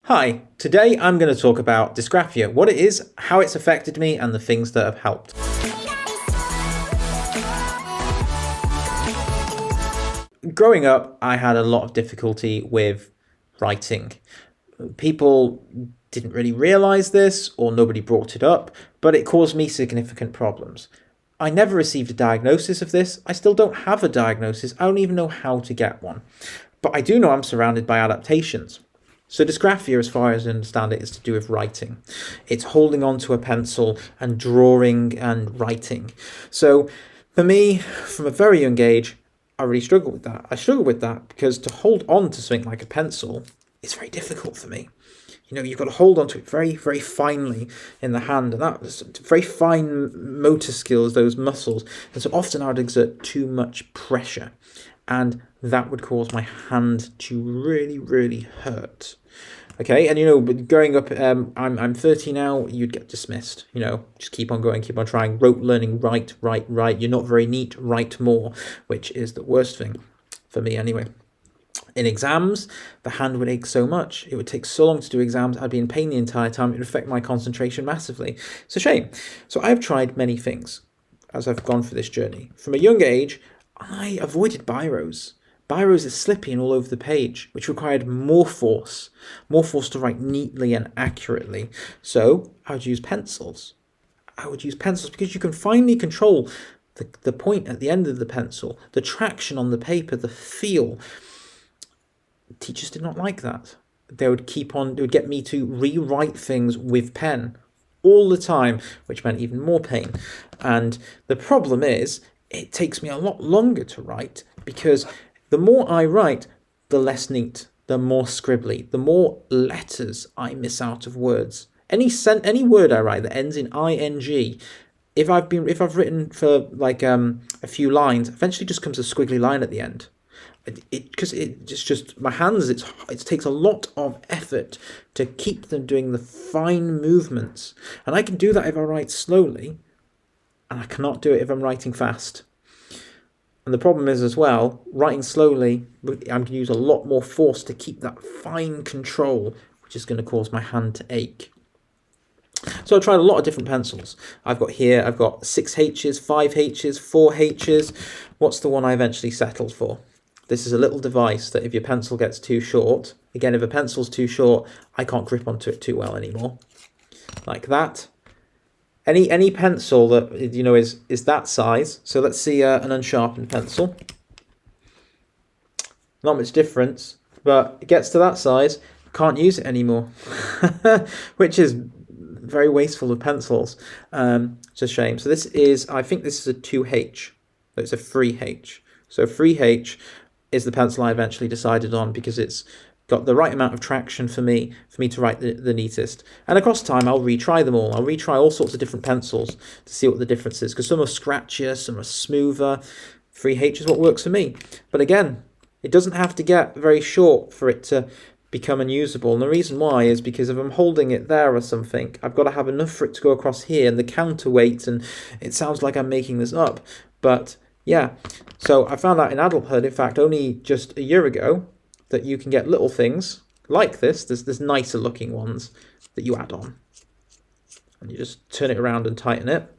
Hi, today I'm going to talk about dysgraphia, what it is, how it's affected me, and the things that have helped. Growing up, I had a lot of difficulty with writing. People didn't really realize this, or nobody brought it up, but it caused me significant problems. I never received a diagnosis of this. I still don't have a diagnosis. I don't even know how to get one. But I do know I'm surrounded by adaptations. So dysgraphia, as far as I understand it, is to do with writing. It's holding on to a pencil and drawing and writing. So for me, from a very young age, I really struggle with that. I struggle with that because to hold on to something like a pencil is very difficult for me. You know, you've got to hold on to it very, very finely in the hand, and that's very fine motor skills, those muscles. And so often I would exert too much pressure, and that would cause my hand to really, really hurt. Okay, and you know, growing up, I'm 30 now, you'd get dismissed. You know, just keep on going, keep on trying. Rote learning, write. You're not very neat, write more, which is the worst thing for me anyway. In exams, the hand would ache so much. It would take so long to do exams. I'd be in pain the entire time. It would affect my concentration massively. It's a shame. So I've tried many things as I've gone through this journey. From a young age, I avoided biros. Biros are slippy and all over the page, which required more force to write neatly and accurately. So I would use pencils. Because you can finely control the point at the end of the pencil, the traction on the paper, the feel. Teachers did not like that. They would get me to rewrite things with pen all the time, which meant even more pain. And the problem is, it takes me a lot longer to write because the more I write, the less neat, the more scribbly, the more letters I miss out of words. Any word I write that ends in ing, if I've written for like a few lines, eventually just comes a squiggly line at the end. Because it's just my hands. It takes a lot of effort to keep them doing the fine movements, and I can do that if I write slowly, and I cannot do it if I'm writing fast. And the problem is as well, writing slowly, I'm going to use a lot more force to keep that fine control, which is going to cause my hand to ache. So I tried a lot of different pencils. I've got 6Hs, 5Hs, 4Hs. What's the one I eventually settled for? This is a little device that if your pencil gets too short, again, if a pencil's too short, I can't grip onto it too well anymore. Like that. Any pencil that, you know, is that size. So let's see an unsharpened pencil. Not much difference, but it gets to that size, can't use it anymore. Which is very wasteful of pencils. It's a shame. So I think this is a 2H. It's a 3H. So 3H is the pencil I eventually decided on because it's got the right amount of traction for me to write the neatest. And across time, I'll retry them all. I'll retry all sorts of different pencils to see what the difference is, because some are scratchier, some are smoother. 3H is what works for me. But again, it doesn't have to get very short for it to become unusable. And the reason why is because if I'm holding it there or something, I've got to have enough for it to go across here and the counterweight, and it sounds like I'm making this up. But yeah, so I found out in adulthood, in fact, only just a year ago, that you can get little things like this. There's nicer looking ones that you add on. And you just turn it around and tighten it.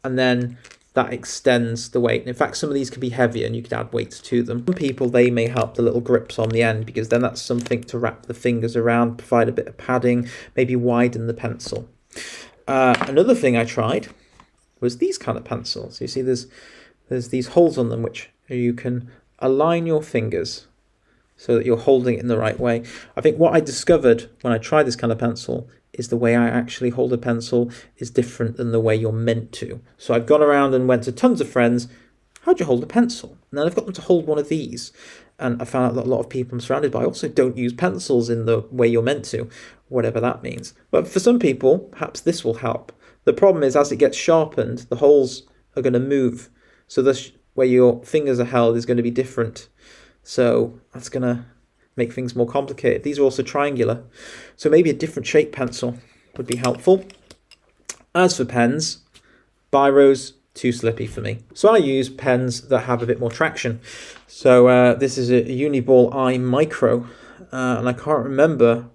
And then that extends the weight. And in fact, some of these can be heavier and you can add weights to them. Some people, they may help the little grips on the end because then that's something to wrap the fingers around, provide a bit of padding, maybe widen the pencil. Another thing I tried was these kind of pencils. You see there's these holes on them which you can align your fingers so that you're holding it in the right way. I think what I discovered when I tried this kind of pencil is the way I actually hold a pencil is different than the way you're meant to. So I've gone around and went to tons of friends, how do you hold a pencil? And then I've got them to hold one of these. And I found out that a lot of people I'm surrounded by also don't use pencils in the way you're meant to, whatever that means. But for some people, perhaps this will help. The problem is as it gets sharpened, the holes are going to move. So where your fingers are held is going to be different. So that's going to make things more complicated. These are also triangular. So maybe a different shape pencil would be helpful. As for pens, biros, too slippy for me. So I use pens that have a bit more traction. So this is a Uniball I Micro. And I can't remember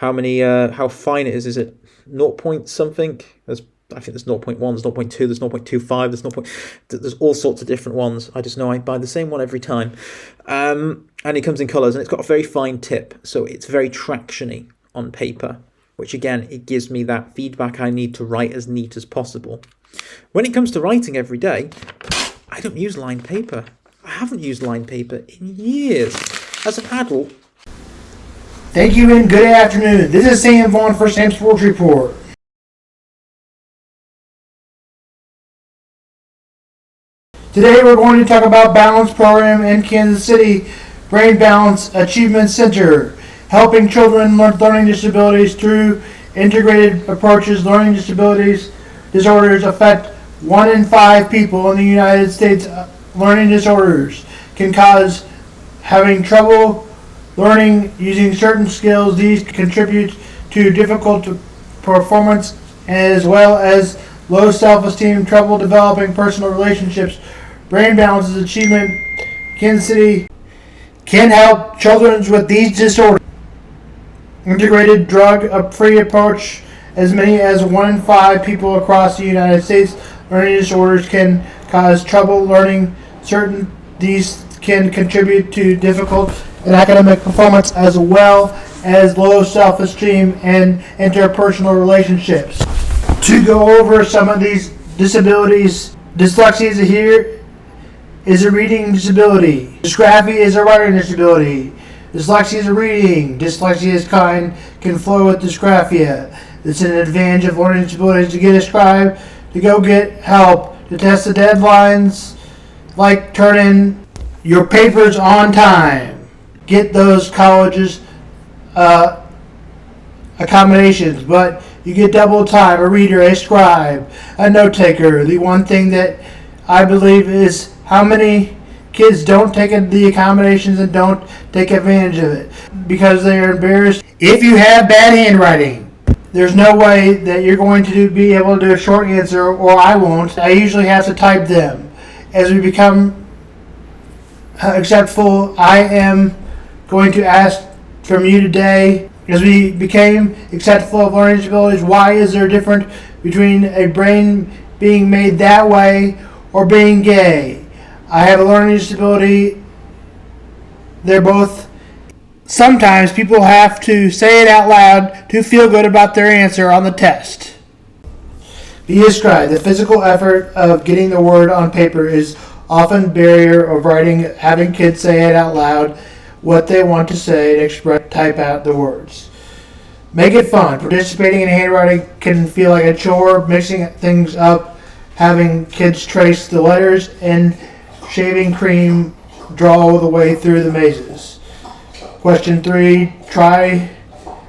how fine it is. Is it 0 point something? I think there's 0.1, there's 0.2, there's 0.25, there's all sorts of different ones. I just know I buy the same one every time. And it comes in colours, and it's got a very fine tip, so it's very traction-y on paper, which again, it gives me that feedback I need to write as neat as possible. When it comes to writing every day, I don't use lined paper. I haven't used lined paper in years. As an adult. Thank you and good afternoon. This is Sam Vaughn for Sam Sports Report. Today we're going to talk about Balance Program in Kansas City, Brain Balance Achievement Center, helping children with learning disabilities through integrated approaches. Learning disorders affect 1 in 5 people in the United States. Learning disorders can cause having trouble learning using certain skills. These contribute to difficult performance as well as low self-esteem, trouble developing personal relationships. Brain Balance Achievement Kansas City can help children with these disorders. Integrated drug-free approach. As many as 1 in 5 people across the United States learning disorders can cause trouble learning. These can contribute to difficult and academic performance as well as low self-esteem and interpersonal relationships. To go over some of these disabilities, dyslexia is a reading disability. Dysgraphia is a writing disability. Dyslexia is a reading. Dyslexia is can flow with dysgraphia. It's an advantage of learning disabilities to get a scribe, to go get help, to test the deadlines, like turn in your papers on time. Get those colleges accommodations, but you get double time, a reader, a scribe, a note taker. The one thing that I believe is how many kids don't take the accommodations and don't take advantage of it because they are embarrassed. If you have bad handwriting, there's no way that you're going to be able to do a short answer, or I won't. I usually have to type them. As we become acceptable, I am going to ask from you today, as we became acceptable of learning disabilities, why is there a difference between a brain being made that way or being gay? I have a learning disability. They're both. Sometimes people have to say it out loud to feel good about their answer on the test. Be a scribe. The physical effort of getting the word on paper is often barrier of writing. Having kids say it out loud what they want to say and express, type out the words. Make it fun. Participating in handwriting can feel like a chore. Mixing things up, having kids trace the letters and shaving cream draw the way through the mazes. Question 3, try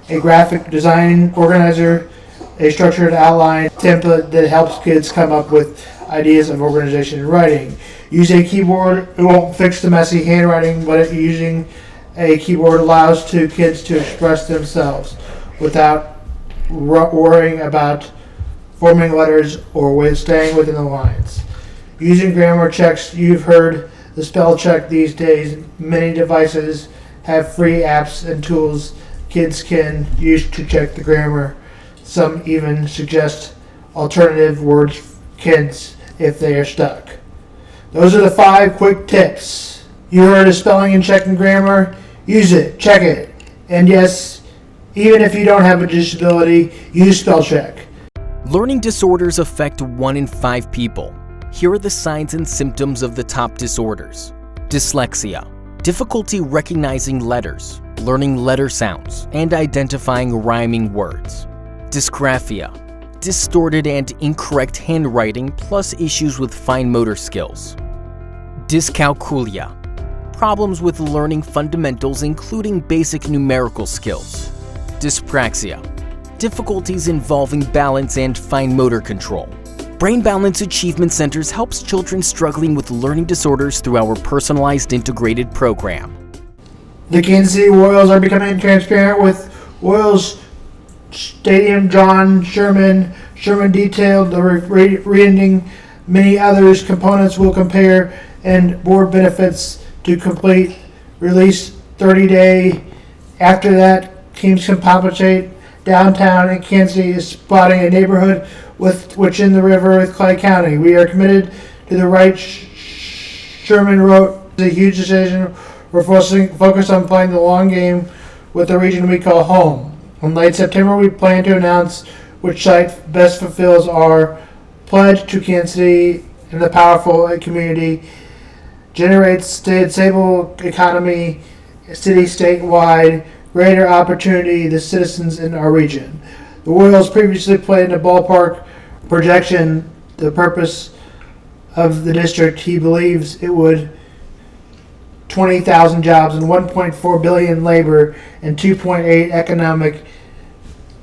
a graphic design organizer, a structured outline template that helps kids come up with ideas of organization and writing. Use a keyboard. It won't fix the messy handwriting, but using a keyboard allows kids to express themselves without worrying about forming letters or staying within the lines. Using grammar checks. You've heard the spell check these days. Many devices have free apps and tools kids can use to check the grammar. Some even suggest alternative words for kids if they are stuck. Those are the 5 quick tips. You heard of spelling and checking grammar? Use it, check it. And yes, even if you don't have a disability, use spell check. Learning disorders affect 1 in 5 people. Here are the signs and symptoms of the top disorders. Dyslexia, difficulty recognizing letters, learning letter sounds, and identifying rhyming words. Dysgraphia, distorted and incorrect handwriting plus issues with fine motor skills. Dyscalculia, problems with learning fundamentals including basic numerical skills. Dyspraxia, difficulties involving balance and fine motor control. Brain Balance Achievement Centers helps children struggling with learning disorders through our personalized integrated program. The Kansas City Royals are becoming transparent with Royals Stadium John Sherman detailed the reading. Many others components will compare and board benefits to complete release 30-day. After that, teams can compensate. Downtown in Kansas City is spotting a neighborhood which in the river with Clay County. We are committed to the right. Sherman wrote, "It's a huge decision. We're focused on playing the long game with the region we call home. In late September, we plan to announce which site best fulfills our pledge to Kansas City and the powerful community, generates stable economy, city statewide, greater opportunity to citizens in our region." The Royals previously played in a ballpark projection. The purpose of the district, he believes it would 20,000 jobs and 1.4 billion labor and 2.8 economic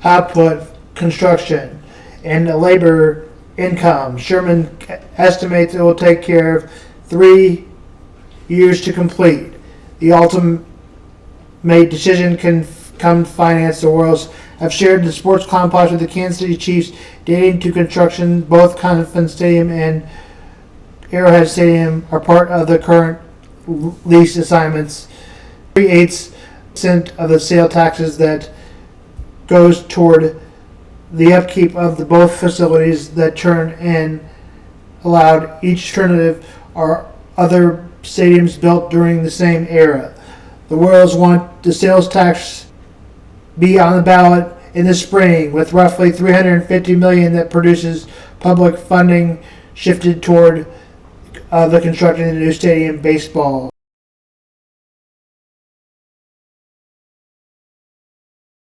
output, construction, and labor income. Sherman estimates it will take care of 3 years to complete. The ultimate decision can come finance. The Royals have shared the sports complex with the Kansas City Chiefs, dating to construction. Both Coliseum Stadium and Arrowhead Stadium are part of the current lease assignments. 3/8% of the sale taxes that goes toward the upkeep of the both facilities that turn in allowed each alternative are other stadiums built during the same era. The Royals want the sales tax be on the ballot in the spring, with roughly $350 million that produces public funding shifted toward the construction of the new stadium baseball.